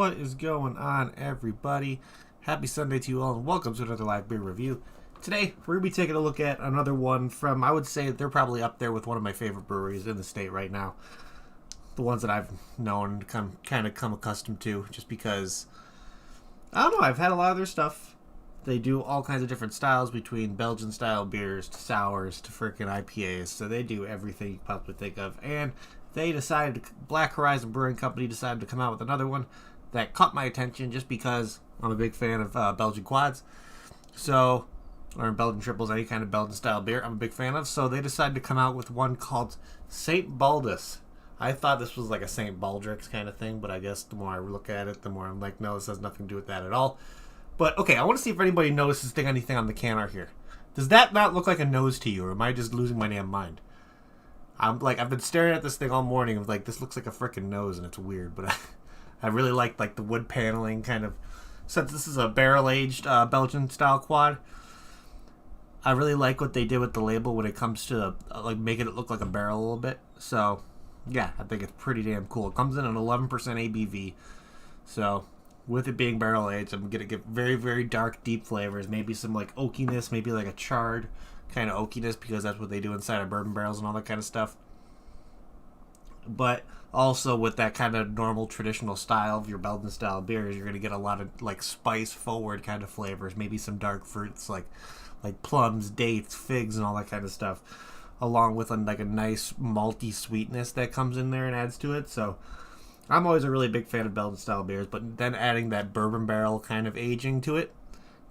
What is going on, everybody? Happy Sunday to you all, and welcome to another live beer review. Today, we're going to be taking a look at another one from, I would say they're probably up there with one of my favorite breweries in the state right now. The ones that I've known, kind of come accustomed to, just because, I don't know, I've had a lot of their stuff. They do all kinds of different styles, between Belgian style beers to sours to freaking IPAs, so they do everything you possibly think of, and they decided, Black Horizon Brewing Company decided to come out with another one that caught my attention just because I'm a big fan of Belgian quads. So, or Belgian triples, any kind of Belgian style beer I'm a big fan of. So they decided to come out with one called St. Baldus. I thought this was like a St. Baldrick's kind of thing, but I guess the more I look at it, the more I'm like, no, this has nothing to do with that at all. But okay, I want to see if anybody notices anything on the can art here. Does that not look like a nose to you, or am I just losing my damn mind? I've been staring at this thing all morning. I'm like, this looks like a freaking nose, and it's weird. But I really like the wood paneling kind of. Since this is a barrel-aged Belgian style quad, I really like what they did with the label when it comes to making it look like a barrel a little bit. So, yeah, I think it's pretty damn cool. It comes in an 11% ABV. So, with it being barrel-aged, I'm going to get very, very dark, deep flavors. Maybe some oakiness, maybe like a charred kind of oakiness, because that's what they do inside of bourbon barrels and all that kind of stuff. But also with that kind of normal traditional style of your Belgian style beers, you're going to get a lot of spice forward kind of flavors, maybe some dark fruits like plums, dates, figs, and all that kind of stuff, along with a nice malty sweetness that comes in there and adds to it. So I'm always a really big fan of Belgian style beers, but then adding that bourbon barrel kind of aging to it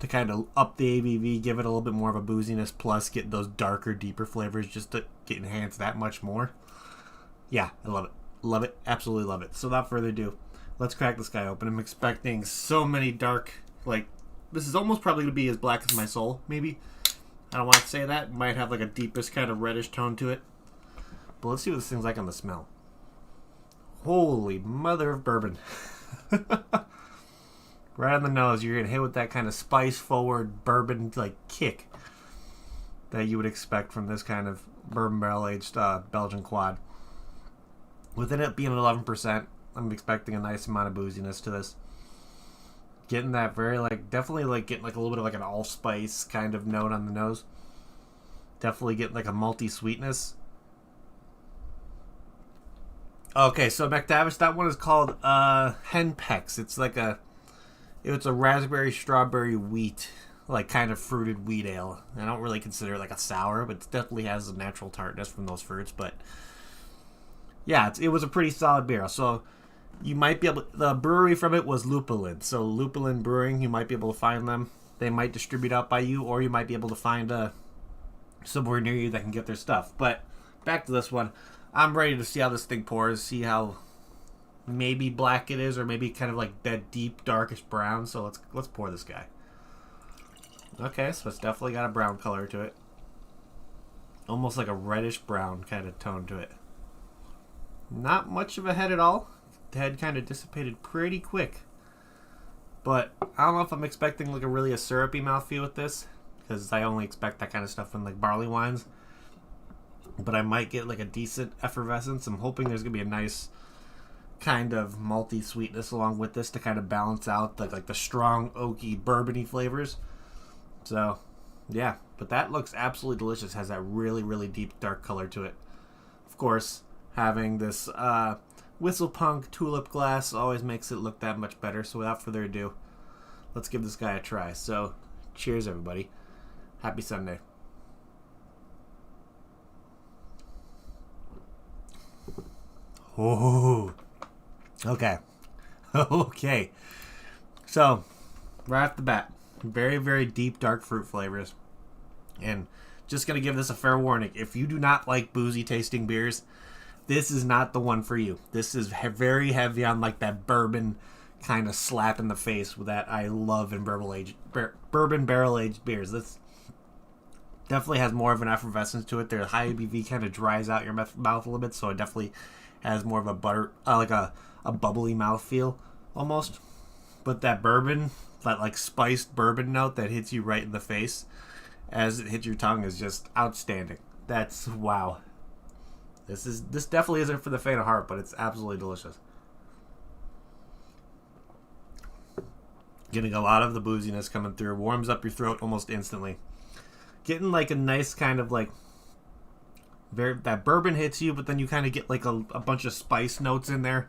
to kind of up the ABV, give it a little bit more of a booziness, plus get those darker, deeper flavors just to get enhanced that much more. Yeah, I love it. Love it. Absolutely love it. So without further ado, let's crack this guy open. I'm expecting so many dark, this is almost probably going to be as black as my soul, maybe. I don't want to say that. It might have a deepest kind of reddish tone to it. But let's see what this thing's like on the smell. Holy mother of bourbon. Right on the nose, you're going to hit with that kind of spice-forward bourbon kick that you would expect from this kind of bourbon barrel-aged Belgian quad. With it being 11%, I'm expecting a nice amount of booziness to this. Getting that very, definitely getting a little bit of an allspice kind of note on the nose. Definitely getting a malty sweetness. Okay, so McTavish, that one is called Henpex. It's a raspberry, strawberry, wheat, kind of fruited wheat ale. I don't really consider it a sour, but it definitely has a natural tartness from those fruits. But yeah, it was a pretty solid beer. So you might be able. The brewery from it was Lupulin. So Lupulin Brewing, you might be able to find them. They might distribute out by you, or you might be able to find somewhere near you that can get their stuff. But back to this one, I'm ready to see how this thing pours. See how maybe black it is, or maybe kind of that deep darkish brown. So let's pour this guy. Okay, so it's definitely got a brown color to it, almost like a reddish brown kind of tone to it. Not much of a head at all. The head kind of dissipated pretty quick, but I don't know if I'm expecting a syrupy mouthfeel with this, because I only expect that kind of stuff in barley wines. But I might get a decent effervescence. I'm hoping there's gonna be a nice kind of malty sweetness along with this to kind of balance out the strong oaky bourbony flavors. So yeah, but that looks absolutely delicious. Has that really, really deep dark color to it. Of course, having this whistle punk tulip glass always makes it look that much better. So without further ado, let's give this guy a try. So cheers, everybody. Happy Sunday. Oh, okay. Okay. So, right off the bat, very, very deep, dark fruit flavors. And just going to give this a fair warning. If you do not like boozy tasting beers, this is not the one for you. This is very heavy on that bourbon kind of slap in the face that I love in bourbon barrel-aged beers. This definitely has more of an effervescence to it. Their high ABV kind of dries out your mouth a little bit, so it definitely has more of a a bubbly mouthfeel almost. But that bourbon, that spiced bourbon note that hits you right in the face as it hits your tongue is just outstanding. That's wow. This definitely isn't for the faint of heart, but it's absolutely delicious. Getting a lot of the booziness coming through. Warms up your throat almost instantly. Getting like a nice kind of like that bourbon hits you, but then you kind of get like a bunch of spice notes in there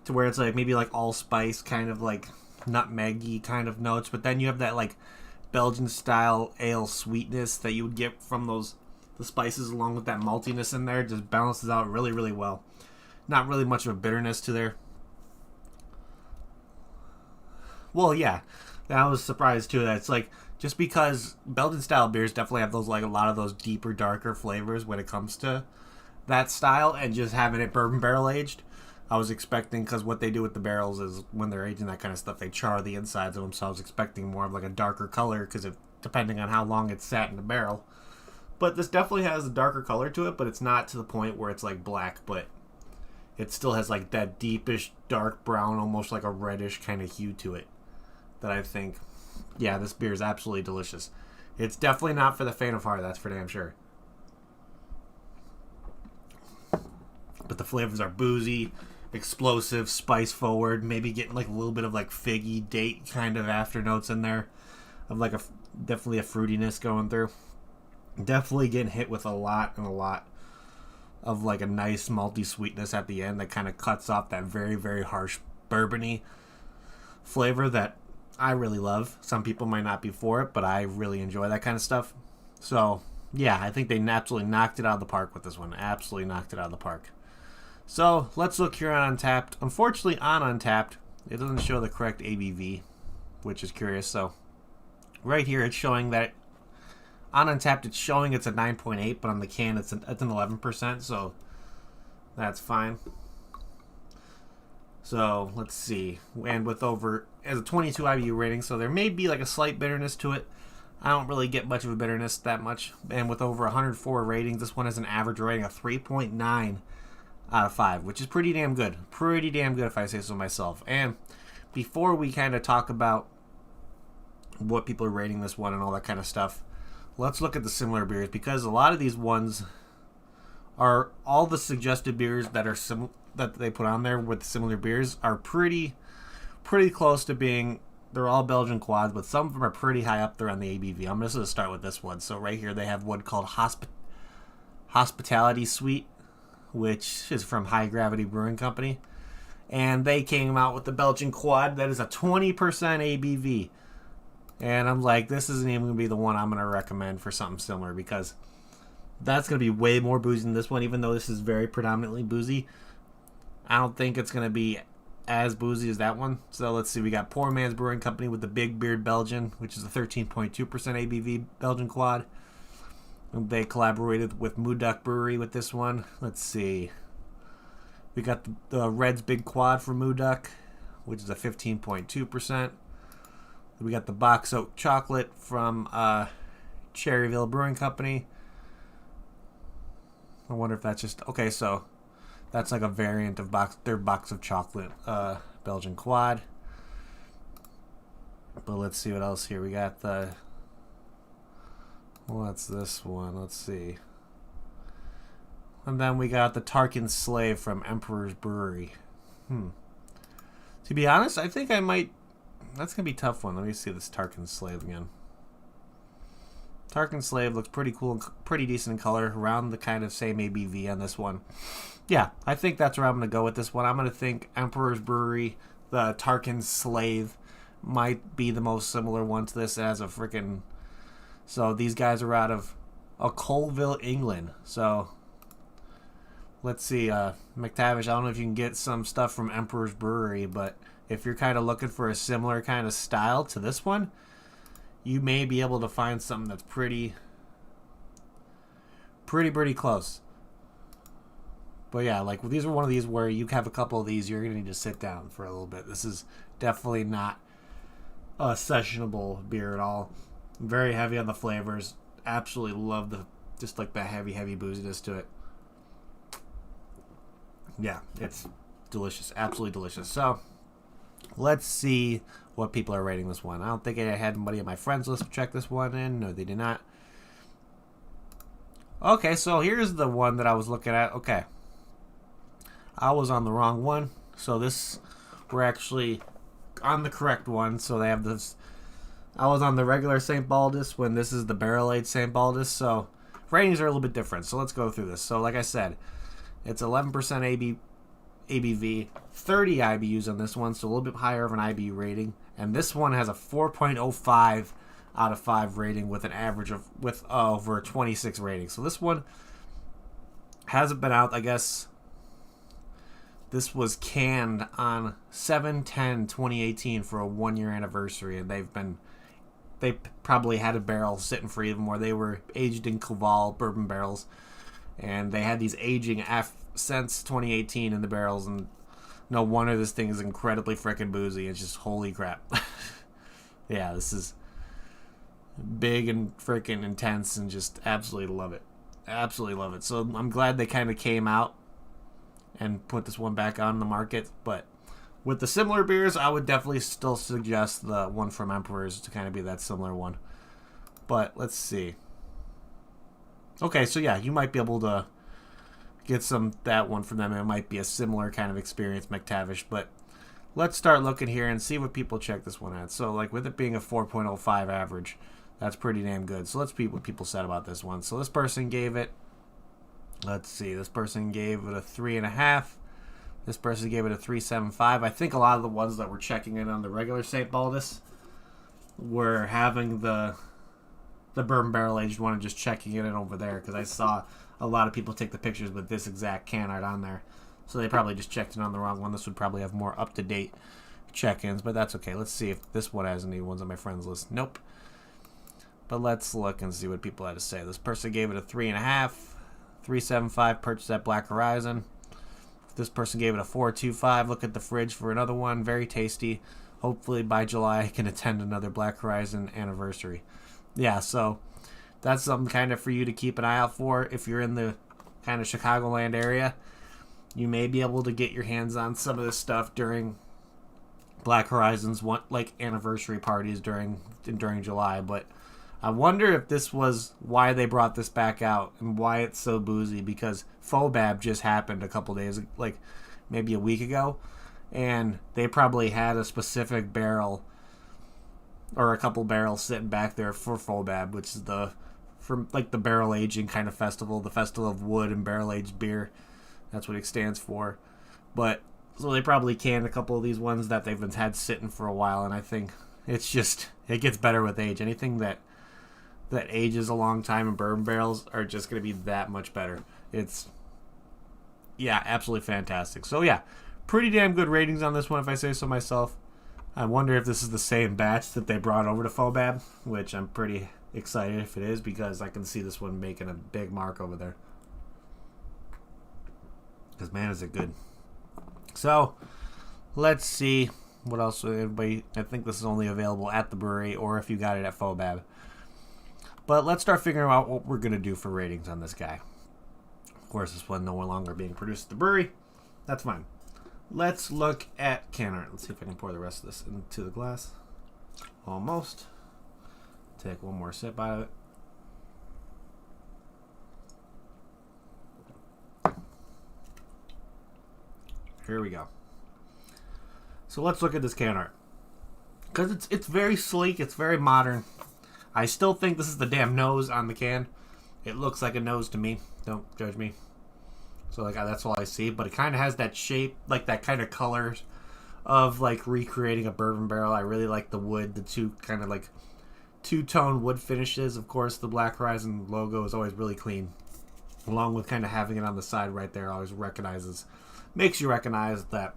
to where it's like maybe like allspice kind of like nutmeggy kind of notes, but then you have that like Belgian style ale sweetness that you would get from the spices along with that maltiness in there. It just balances out really, really well. Not really much of a bitterness to there. Well, yeah, I was surprised too that it's like, just because Belgian style beers definitely have those like a lot of those deeper, darker flavors when it comes to that style, and just having it bourbon barrel aged, I was expecting, because what they do with the barrels is when they're aging that kind of stuff, they char the insides of them, so I was expecting more of like a darker color, because depending on how long it's sat in the barrel. But this definitely has a darker color to it, but it's not to the point where it's like black, but it still has like that deepish dark brown, almost like a reddish kind of hue to it, that I think, yeah, this beer is absolutely delicious. It's definitely not for the faint of heart, that's for damn sure. But the flavors are boozy, explosive, spice forward, maybe getting like a little bit of like figgy date kind of after notes in there, of like definitely a fruitiness going through. Definitely getting hit with a lot of like a nice malty sweetness at the end that kind of cuts off that very, very harsh bourbony flavor that I really love. Some people might not be for it, but I really enjoy that kind of stuff. So, yeah, I think they absolutely knocked it out of the park with this one. Absolutely knocked it out of the park. So, let's look here on Untapped. Unfortunately, on Untapped, it doesn't show the correct ABV, which is curious. So, right here, it's showing that on Untapped, it's showing it's a 9.8, but on the can, it's an 11%, so that's fine. So, let's see. And with as a 22 IBU rating, so there may be like a slight bitterness to it. I don't really get much of a bitterness that much. And with over 104 ratings, this one has an average rating of 3.9 out of 5, which is pretty damn good. Pretty damn good if I say so myself. And before we kind of talk about what people are rating this one and all that kind of stuff, let's look at the similar beers, because a lot of these ones are all the suggested beers that are that they put on there with similar beers are pretty close to being, they're all Belgian quads, but some of them are pretty high up there on the ABV. I'm just going to start with this one. So right here they have one called Hospitality Suite, which is from High Gravity Brewing Company, and they came out with the Belgian quad that is a 20% ABV. And I'm like, this isn't even going to be the one I'm going to recommend for something similar, because that's going to be way more boozy than this one, even though this is very predominantly boozy. I don't think it's going to be as boozy as that one. So let's see. We got Poor Man's Brewing Company with the Big Beard Belgian, which is a 13.2% ABV Belgian quad. They collaborated with Moeduck Brewery with this one. Let's see. We got the Red's Big Quad from Moeduck, which is a 15.2%. We got the Box Oak Chocolate from Cherryville Brewing Company. I wonder if that's just... Okay, so that's like a variant of their Box of Chocolate Belgian quad. But let's see what else here. We got the... What's this one? Let's see. And then we got the Tarkin Slave from Emperor's Brewery. To be honest, I think I might... That's going to be a tough one. Let me see this Tarkin Slave again. Tarkin Slave looks pretty cool and pretty decent in color. Around the kind of same ABV on this one. Yeah, I think that's where I'm going to go with this one. I'm going to think Emperor's Brewery, the Tarkin Slave, might be the most similar one to this as a freaking... So these guys are out of Colville, England. So let's see. McTavish, I don't know if you can get some stuff from Emperor's Brewery, but if you're kind of looking for a similar kind of style to this one, you may be able to find something that's pretty close. But yeah, like these are one of these where you have a couple of these, you're going to need to sit down for a little bit. This is definitely not a sessionable beer at all. Very heavy on the flavors. Absolutely love the heavy booziness to it. Yeah, it's delicious. Absolutely delicious. So let's see what people are rating this one. I don't think I had anybody on my friends list check this one in. No, they did not. Okay, so here's the one that I was looking at. Okay. I was on the wrong one. So we're actually on the correct one. So they have this. I was on the regular St. Baldus when this is the barrel-aged St. Baldus. So ratings are a little bit different. So let's go through this. So like I said, it's 11% ABV, 30 IBUs on this one, so a little bit higher of an IBU rating. And this one has a 4.05 out of 5 rating with an average of over 26 ratings. So this one hasn't been out, I guess. This was canned on 7/10/2018 for a 1-year anniversary, and they probably had a barrel sitting for even more. They were aged in Koval bourbon barrels, and they had these aging since 2018 in the barrels, and no wonder this thing is incredibly freaking boozy. It's just holy crap. Yeah, this is big and freaking intense, and just absolutely love it. Absolutely love it. So I'm glad they kind of came out and put this one back on the market. But with the similar beers, I would definitely still suggest the one from Emperor's to kind of be that similar one. But let's see. Okay, so yeah, you might be able to get that one from them. It might be a similar kind of experience, McTavish. But let's start looking here and see what people check this one at. So like with it being a 4.05 average, that's pretty damn good. So let's see what people said about this one. So this person gave it, let's see, this person gave it a 3.5. This person gave it a 3.75. I think a lot of the ones that were checking it on the regular St. Baldus were having the bourbon barrel aged one and just checking it in over there, because I saw a lot of people take the pictures with this exact can art on there. So they probably just checked it on the wrong one. This would probably have more up-to-date check-ins, but that's okay. Let's see if this one has any ones on my friends list. Nope. But let's look and see what people had to say. This person gave it a 3.5, 3.75, purchased at Black Horizon. This person gave it a 4.25. Look at the fridge for another one. Very tasty. Hopefully by July I can attend another Black Horizon anniversary. Yeah, so that's something kind of for you to keep an eye out for. If you're in the kind of Chicagoland area, you may be able to get your hands on some of this stuff during Black Horizon's anniversary parties during July. But I wonder if this was why they brought this back out and why it's so boozy, because Fobab just happened a couple days, like maybe a week ago, and they probably had a specific barrel or a couple barrels sitting back there for Fobab, which is the barrel aging kind of festival, the festival of wood and barrel aged beer. That's what it stands for. But so they probably canned a couple of these ones that they've had sitting for a while, and I think it gets better with age. Anything that ages a long time in bourbon barrels are just going to be that much better. It's, yeah, absolutely fantastic. So yeah, pretty damn good ratings on this one if I say so myself. I wonder if this is the same batch that they brought over to Fobab, which I'm pretty excited if it is, because I can see this one making a big mark over there. Because man, is it good. So let's see what else. I think this is only available at the brewery or if you got it at Fobab. But let's start figuring out what we're going to do for ratings on this guy. Of course, this one no longer being produced at the brewery. That's fine. Let's look at can art. Let's see if I can pour the rest of this into the glass. Almost. Take one more sip out of it. Here we go. So let's look at this can art. Because it's very sleek. It's very modern. I still think this is the damn nose on the can. It looks like a nose to me. Don't judge me. So that's all I see. But it kind of has that shape, like that kind of colors of like recreating a bourbon barrel. I really like the wood, the two kind of like two-tone wood finishes. Of course, the Black Horizon logo is always really clean. Along with kind of having it on the side right there, always makes you recognize that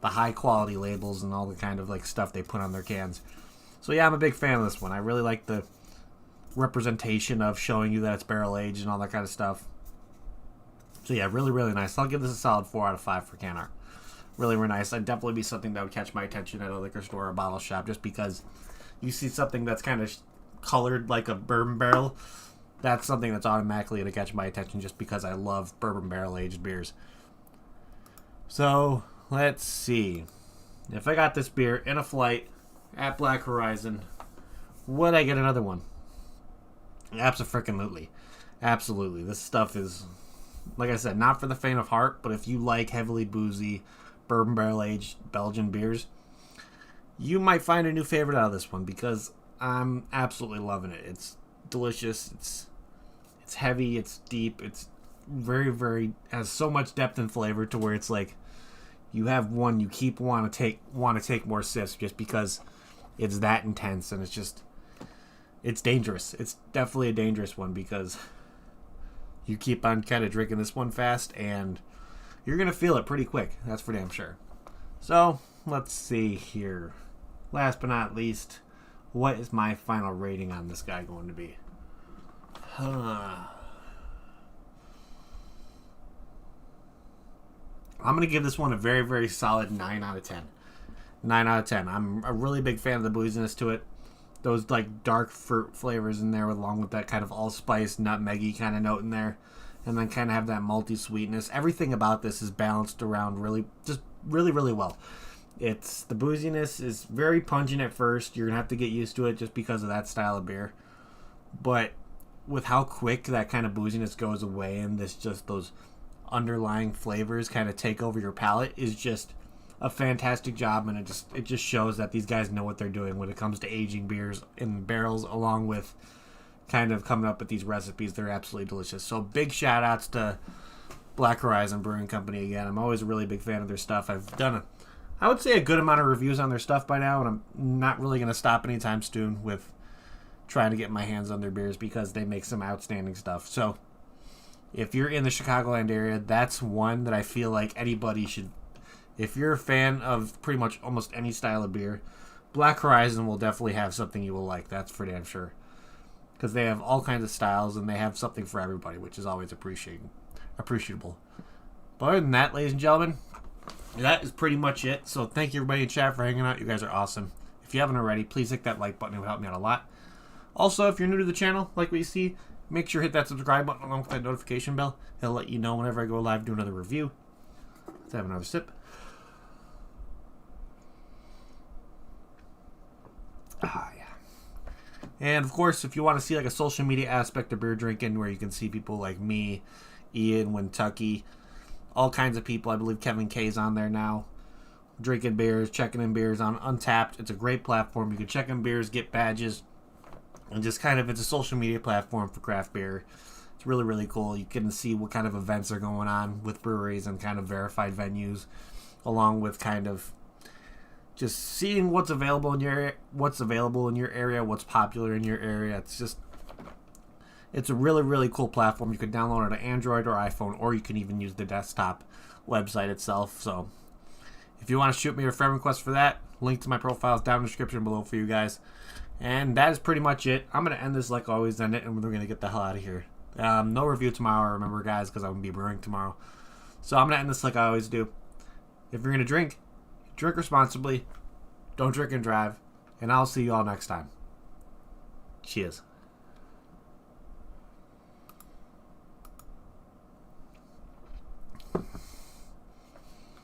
the high quality labels and all the kind of like stuff they put on their cans. So yeah, I'm a big fan of this one. I really like the representation of showing you that it's barrel aged and all that kind of stuff. So yeah, really, really nice. I'll give this a solid 4 out of 5 for can art. Really, really nice. I'd definitely be something that would catch my attention at a liquor store or a bottle shop, just because you see something that's kind of colored like a bourbon barrel. That's something that's automatically going to catch my attention, just because I love bourbon barrel aged beers. So let's see. If I got this beer in a flight at Black Horizon, would I get another one? Abso-freaking-lutely. Absolutely. This stuff is, like I said, not for the faint of heart, but if you like heavily boozy bourbon barrel aged Belgian beers, you might find a new favorite out of this one because I'm absolutely loving it. It's delicious. It's heavy. It's deep. It's very has so much depth and flavor to where it's like you have one you keep want to take more sips just because it's that intense, and it's dangerous. It's definitely a dangerous one because you keep on kind of drinking this one fast and you're going to feel it pretty quick. That's for damn sure. So, let's see here. Last but not least, what is my final rating on this guy going to be? I'm going to give this one a very solid 9 out of 10. 9 out of 10. I'm a really big fan of the booziness to it. Those like dark fruit flavors in there along with that kind of allspice, nutmeggy kind of note in there. And then kind of have that malty sweetness. Everything about this is balanced around really well. The booziness is very pungent at first. You're going to have to get used to it just because of that style of beer. But with how quick that kind of booziness goes away and those underlying flavors kind of take over your palate is just a fantastic job. And it just shows that these guys know what they're doing when it comes to aging beers in barrels along with kind of coming up with these recipes. They're absolutely delicious. So big shout outs to Black Horizon Brewing Company again. I'm always a really big fan of their stuff. I've done I would say a good amount of reviews on their stuff by now, and I'm not really going to stop anytime soon with trying to get my hands on their beers because they make some outstanding stuff. So if you're in the Chicagoland area, that's one that I feel like anybody should. If you're a fan of pretty much almost any style of beer, Black Horizon will definitely have something you will like. That's for damn sure. Because they have all kinds of styles and they have something for everybody, which is always appreciable. But other than that, ladies and gentlemen, that is pretty much it. So thank you everybody in chat for hanging out. You guys are awesome. If you haven't already, please hit that like button. It would help me out a lot. Also, if you're new to the channel, like what you see, make sure to hit that subscribe button along with that notification bell. It'll let you know whenever I go live, do another review. Let's have another sip. Yeah. And of course, if you want to see like a social media aspect of beer drinking where you can see people like me, Ian, Wintucky, all kinds of people. I believe Kevin K's on there now. Drinking beers, checking in beers on Untapped. It's a great platform. You can check in beers, get badges, and just it's a social media platform for craft beer. It's really cool. You can see what kind of events are going on with breweries and kind of verified venues, along with kind of just seeing what's available in your area, what's popular in your area. It's a really cool platform. You can download it on Android or iPhone, or you can even use the desktop website itself. So if you want to shoot me a friend request for that, link to my profile is down in the description below for you guys. And that is pretty much it. I'm going to end this like I always end it, and we're going to get the hell out of here. No review tomorrow, remember guys, because I'm going to be brewing tomorrow. So I'm going to end this like I always do. If you're going to drink responsibly, don't drink and drive, and I'll see you all next time. Cheers.